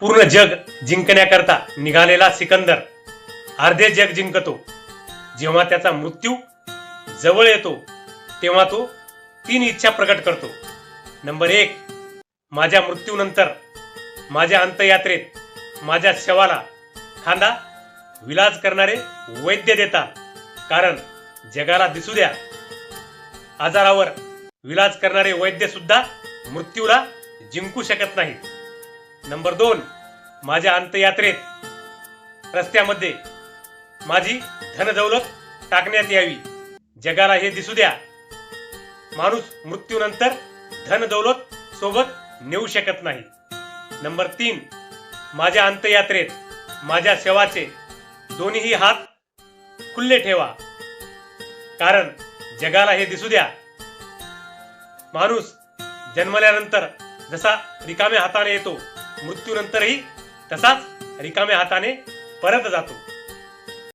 पूर्ण जग जिंकण्याकरता निघालेला सिकंदर अर्धे जग जिंकतो. जेव्हा त्याचा मृत्यू जवळ येतो तेव्हा तो 3 इच्छा प्रकट करतो. नंबर 1, माझ्या मृत्यूनंतर माझ्या अंत्ययात्रेत माझ्या शवाला खांदा विलाज करणारे वैद्य देता, कारण जगाला दिसू द्या आजारावर विलाज करणारे वैद्य सुद्धा मृत्यूला जिंकू शकत नाहीत. नंबर 2, माझ्या अंत्ययात्रेत रस्त्यामध्ये माझी धनदौलत टाकण्यात यावी. जगाला हे दिसू द्या माणूस मृत्यूनंतर धनदौलत सोबत नेऊ शकत नाही. नंबर 3, माझ्या अंत्ययात्रेत माझ्या शवाचे दोन्ही हात खुले ठेवा, कारण जगाला हे दिसू द्या माणूस जन्मल्यानंतर जसा रिकाम्या हाताने येतो, मृत्यूनंतरही तसाच रिकाम्या हाताने परत जातो.